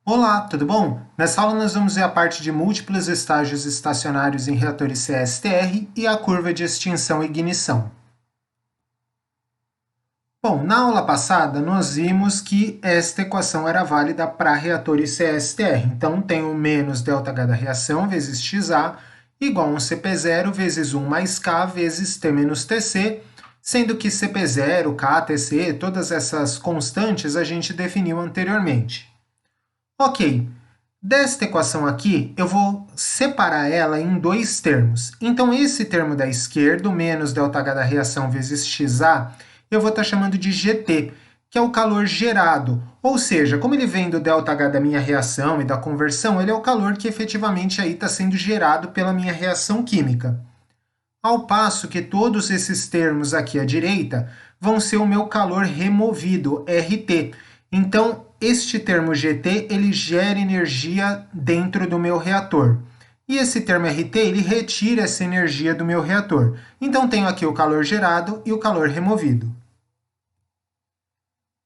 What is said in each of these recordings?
Olá, tudo bom? Nessa aula nós vamos ver a parte de múltiplos estágios estacionários em reatores CSTR e a curva de extinção e ignição. Bom, na aula passada nós vimos que esta equação era válida para reatores CSTR. Então, tem o menos ΔH da reação vezes XA igual a um CP0 vezes 1 mais K vezes T menos TC, sendo que CP0, K, TC, todas essas constantes a gente definiu anteriormente. Ok, desta equação aqui, eu vou separar ela em dois termos. Então, esse termo da esquerda, o menos ΔH da reação vezes XA, eu vou estar chamando de GT, que é o calor gerado. Ou seja, como ele vem do ΔH da minha reação e da conversão, ele é o calor que efetivamente aí está sendo gerado pela minha reação química. Ao passo que todos esses termos aqui à direita vão ser o meu calor removido, RT. Então, este termo GT, ele gera energia dentro do meu reator. E esse termo RT, ele retira essa energia do meu reator. Então, tenho aqui o calor gerado e o calor removido.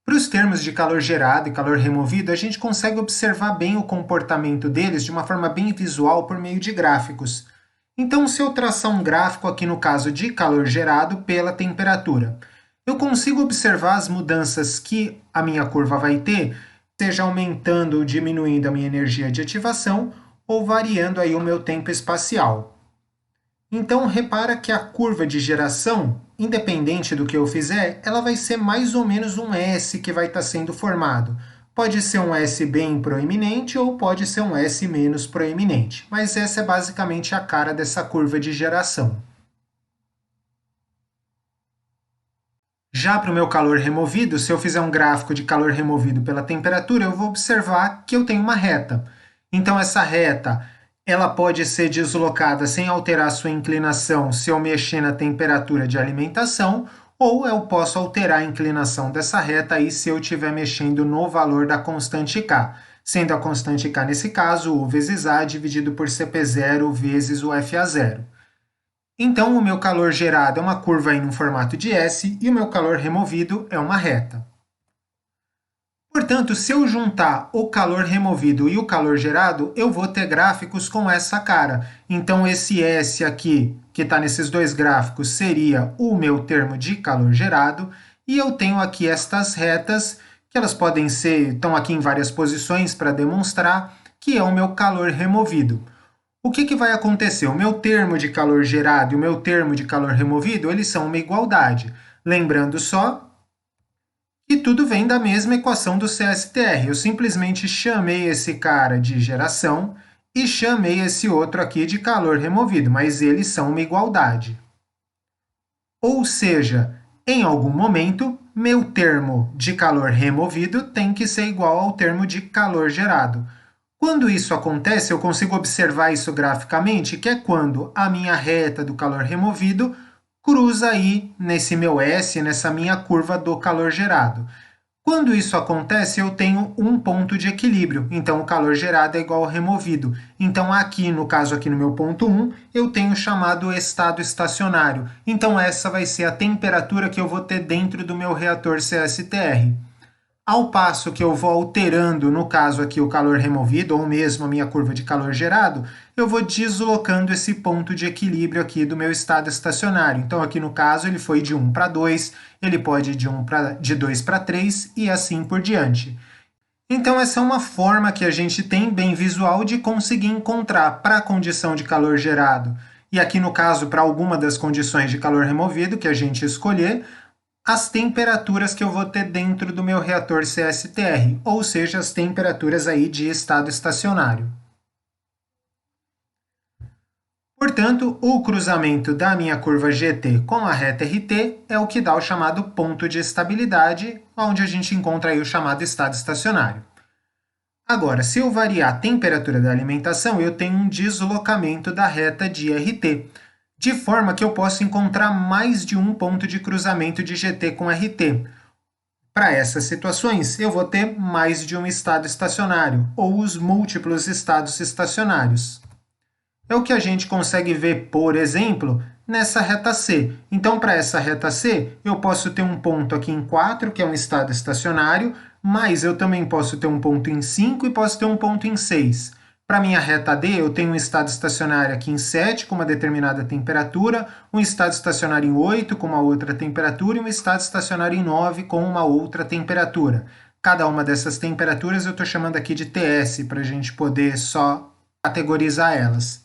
Para os termos de calor gerado e calor removido, a gente consegue observar bem o comportamento deles de uma forma bem visual por meio de gráficos. Então, se eu traçar um gráfico aqui no caso de calor gerado pela temperatura, eu consigo observar as mudanças que a minha curva vai ter, seja aumentando ou diminuindo a minha energia de ativação ou variando aí o meu tempo espacial. Então, repara que a curva de geração, independente do que eu fizer, ela vai ser mais ou menos um S que vai estar sendo formado. Pode ser um S bem proeminente ou pode ser um S menos proeminente, mas essa é basicamente a cara dessa curva de geração. Já para o meu calor removido, se eu fizer um gráfico de calor removido pela temperatura, eu vou observar que eu tenho uma reta. Então, essa reta ela pode ser deslocada sem alterar sua inclinação se eu mexer na temperatura de alimentação, ou eu posso alterar a inclinação dessa reta aí se eu estiver mexendo no valor da constante K, sendo a constante K, nesse caso, U vezes A dividido por CP0 vezes o FA0. Então, o meu calor gerado é uma curva em um formato de S e o meu calor removido é uma reta. Portanto, se eu juntar o calor removido e o calor gerado, eu vou ter gráficos com essa cara. Então, esse S aqui, que está nesses dois gráficos, seria o meu termo de calor gerado, e eu tenho aqui estas retas, que elas podem ser, estão aqui em várias posições para demonstrar, que é o meu calor removido. O que vai acontecer? O meu termo de calor gerado e o meu termo de calor removido, eles são uma igualdade. Lembrando só e tudo vem da mesma equação do CSTR. Eu simplesmente chamei esse cara de geração e chamei esse outro aqui de calor removido, mas eles são uma igualdade. Ou seja, em algum momento, meu termo de calor removido tem que ser igual ao termo de calor gerado. Quando isso acontece, eu consigo observar isso graficamente, que é quando a minha reta do calor removido cruza aí nesse meu S, nessa minha curva do calor gerado. Quando isso acontece, eu tenho um ponto de equilíbrio, então o calor gerado é igual ao removido. Então aqui, no caso aqui no meu ponto 1, eu tenho o chamado estado estacionário. Então essa vai ser a temperatura que eu vou ter dentro do meu reator CSTR. Ao passo que eu vou alterando, no caso aqui, o calor removido, ou mesmo a minha curva de calor gerado, eu vou deslocando esse ponto de equilíbrio aqui do meu estado estacionário. Então, aqui no caso, ele foi de 1 para 2, ele pode ir de 2 para 3 e assim por diante. Então, essa é uma forma que a gente tem bem visual de conseguir encontrar para a condição de calor gerado, e aqui no caso, para alguma das condições de calor removido que a gente escolher, as temperaturas que eu vou ter dentro do meu reator CSTR, ou seja, as temperaturas aí de estado estacionário. Portanto, o cruzamento da minha curva GT com a reta RT é o que dá o chamado ponto de estabilidade, onde a gente encontra aí o chamado estado estacionário. Agora, se eu variar a temperatura da alimentação, eu tenho um deslocamento da reta de RT, de forma que eu posso encontrar mais de um ponto de cruzamento de GT com RT. Para essas situações, eu vou ter mais de um estado estacionário, ou os múltiplos estados estacionários. É o que a gente consegue ver, por exemplo, nessa reta C. Então, para essa reta C, eu posso ter um ponto aqui em 4, que é um estado estacionário, mas eu também posso ter um ponto em 5 e posso ter um ponto em 6. Para minha reta D, eu tenho um estado estacionário aqui em 7, com uma determinada temperatura, um estado estacionário em 8, com uma outra temperatura, e um estado estacionário em 9, com uma outra temperatura. Cada uma dessas temperaturas eu estou chamando aqui de TS, para a gente poder só categorizar elas.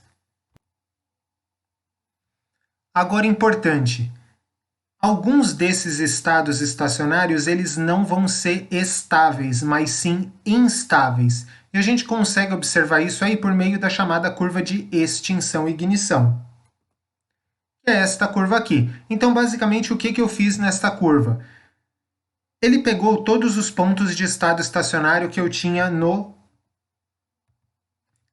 Agora, importante, alguns desses estados estacionários eles não vão ser estáveis, mas sim instáveis. E a gente consegue observar isso aí por meio da chamada curva de extinção e ignição, que é esta curva aqui. Então, basicamente, o que eu fiz nesta curva? Ele pegou todos os pontos de estado estacionário que eu tinha no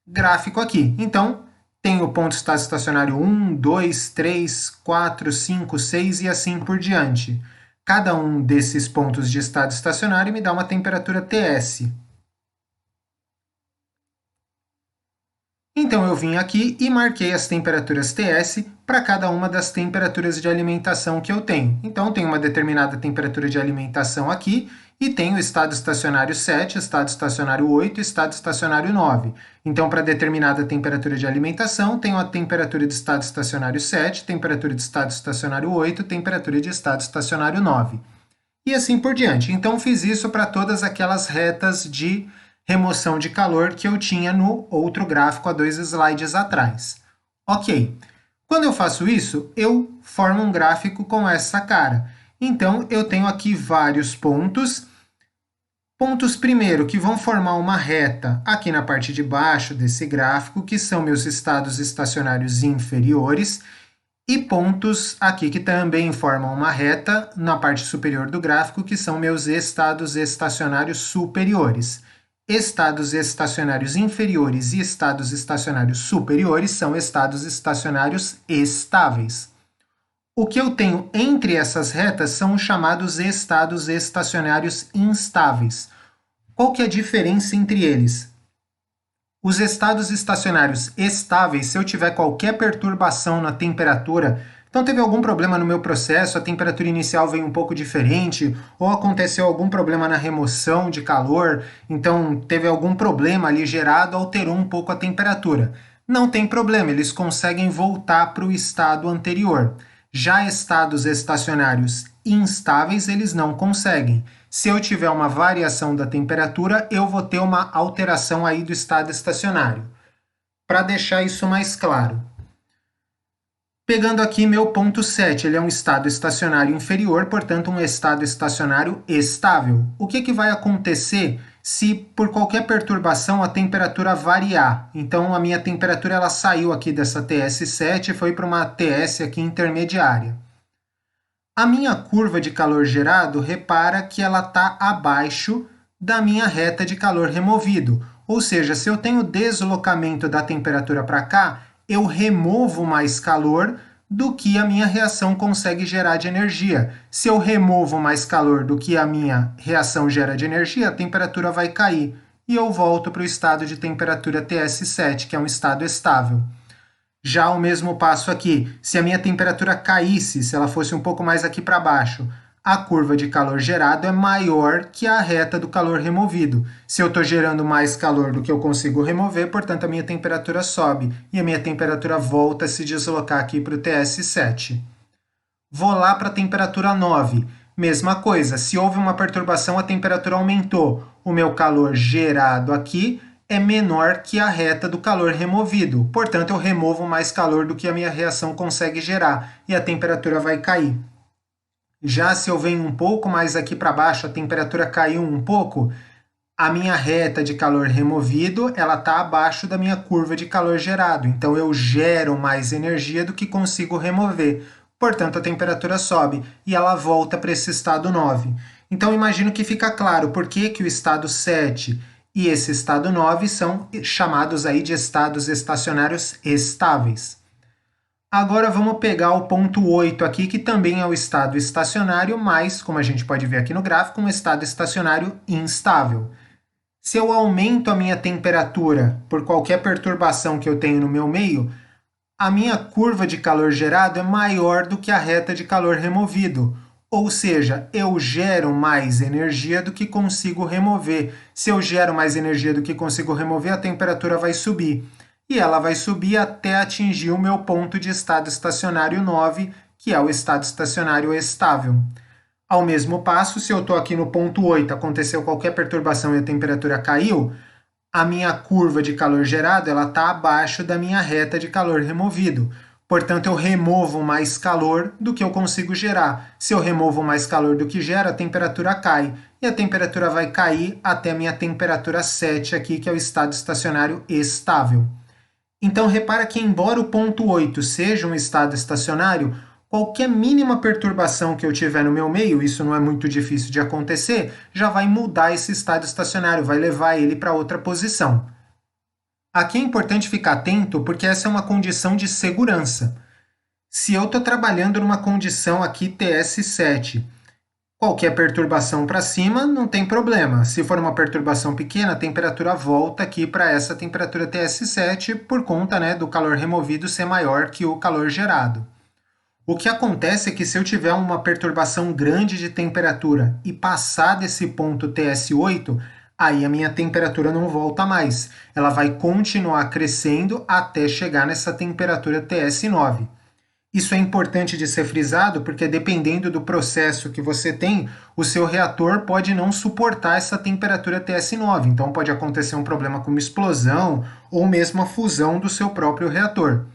gráfico aqui. Então, tem o ponto estado estacionário 1, 2, 3, 4, 5, 6 e assim por diante. Cada um desses pontos de estado estacionário me dá uma temperatura TS. Então eu vim aqui e marquei as temperaturas TS para cada uma das temperaturas de alimentação que eu tenho. Então tenho uma determinada temperatura de alimentação aqui e tenho o estado estacionário 7, estado estacionário 8 e estado estacionário 9. Então para determinada temperatura de alimentação, tenho a temperatura de estado estacionário 7, temperatura de estado estacionário 8, temperatura de estado estacionário 9. E assim por diante. Então fiz isso para todas aquelas retas de remoção de calor que eu tinha no outro gráfico há 2 slides atrás. Ok. Quando eu faço isso, eu formo um gráfico com essa cara. Então, eu tenho aqui vários pontos. Pontos, primeiro, que vão formar uma reta aqui na parte de baixo desse gráfico, que são meus estados estacionários inferiores, e pontos aqui que também formam uma reta na parte superior do gráfico, que são meus estados estacionários superiores. Estados estacionários inferiores e estados estacionários superiores são estados estacionários estáveis. O que eu tenho entre essas retas são os chamados estados estacionários instáveis. Qual que é a diferença entre eles? Os estados estacionários estáveis, se eu tiver qualquer perturbação na temperatura, então teve algum problema no meu processo, a temperatura inicial veio um pouco diferente, ou aconteceu algum problema na remoção de calor, então teve algum problema ali gerado, alterou um pouco a temperatura. Não tem problema, eles conseguem voltar para o estado anterior. Já estados estacionários instáveis, eles não conseguem. Se eu tiver uma variação da temperatura, eu vou ter uma alteração aí do estado estacionário. Para deixar isso mais claro. Pegando aqui meu ponto 7, ele é um estado estacionário inferior, portanto um estado estacionário estável. O que vai acontecer se por qualquer perturbação a temperatura variar? Então a minha temperatura ela saiu aqui dessa TS7 e foi para uma TS aqui intermediária. A minha curva de calor gerado, repara que ela está abaixo da minha reta de calor removido. Ou seja, se eu tenho deslocamento da temperatura para cá, eu removo mais calor do que a minha reação consegue gerar de energia. Se eu removo mais calor do que a minha reação gera de energia, a temperatura vai cair e eu volto para o estado de temperatura TS7, que é um estado estável. Já o mesmo passo aqui, se a minha temperatura caísse, se ela fosse um pouco mais aqui para baixo, a curva de calor gerado é maior que a reta do calor removido. Se eu estou gerando mais calor do que eu consigo remover, portanto a minha temperatura sobe e a minha temperatura volta a se deslocar aqui para o TS7. Vou lá para a temperatura 9. Mesma coisa, se houve uma perturbação, a temperatura aumentou. O meu calor gerado aqui é menor que a reta do calor removido. Portanto, eu removo mais calor do que a minha reação consegue gerar e a temperatura vai cair. Já se eu venho um pouco mais aqui para baixo, a temperatura caiu um pouco, a minha reta de calor removido ela está abaixo da minha curva de calor gerado. Então, eu gero mais energia do que consigo remover. Portanto, a temperatura sobe e ela volta para esse estado 9. Então, imagino que fica claro por que o estado 7 e esse estado 9 são chamados aí de estados estacionários estáveis. Agora vamos pegar o ponto 8 aqui, que também é o estado estacionário, mas, como a gente pode ver aqui no gráfico, um estado estacionário instável. Se eu aumento a minha temperatura por qualquer perturbação que eu tenho no meu meio, a minha curva de calor gerado é maior do que a reta de calor removido. Ou seja, eu gero mais energia do que consigo remover. Se eu gero mais energia do que consigo remover, a temperatura vai subir. E ela vai subir até atingir o meu ponto de estado estacionário 9, que é o estado estacionário estável. Ao mesmo passo, se eu estou aqui no ponto 8, aconteceu qualquer perturbação e a temperatura caiu, a minha curva de calor gerado ela está abaixo da minha reta de calor removido. Portanto, eu removo mais calor do que eu consigo gerar. Se eu removo mais calor do que gera, a temperatura cai. E a temperatura vai cair até a minha temperatura 7 aqui, que é o estado estacionário estável. Então, repara que embora o ponto 8 seja um estado estacionário, qualquer mínima perturbação que eu tiver no meu meio, isso não é muito difícil de acontecer, já vai mudar esse estado estacionário, vai levar ele para outra posição. Aqui é importante ficar atento porque essa é uma condição de segurança. Se eu estou trabalhando numa condição aqui TS7, qualquer perturbação para cima não tem problema. Se for uma perturbação pequena, a temperatura volta aqui para essa temperatura TS7 por conta, né, do calor removido ser maior que o calor gerado. O que acontece é que se eu tiver uma perturbação grande de temperatura e passar desse ponto TS8, aí a minha temperatura não volta mais. Ela vai continuar crescendo até chegar nessa temperatura TS9. Isso é importante de ser frisado porque dependendo do processo que você tem, o seu reator pode não suportar essa temperatura TS9. Então pode acontecer um problema com uma explosão ou mesmo a fusão do seu próprio reator.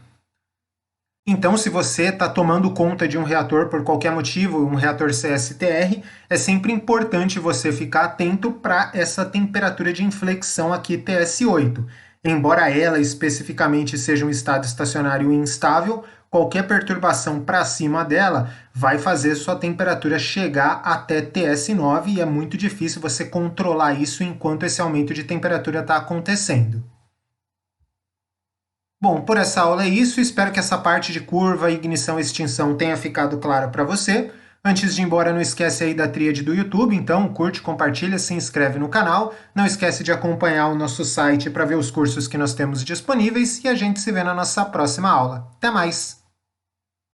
Então, se você está tomando conta de um reator por qualquer motivo, um reator CSTR, é sempre importante você ficar atento para essa temperatura de inflexão aqui TS8. Embora ela especificamente seja um estado estacionário instável, qualquer perturbação para cima dela vai fazer sua temperatura chegar até TS9 e é muito difícil você controlar isso enquanto esse aumento de temperatura está acontecendo. Bom, por essa aula é isso. Espero que essa parte de curva, ignição e extinção tenha ficado clara para você. Antes de ir embora, não esquece aí da tríade do YouTube, então curte, compartilha, se inscreve no canal. Não esquece de acompanhar o nosso site para ver os cursos que nós temos disponíveis e a gente se vê na nossa próxima aula. Até mais!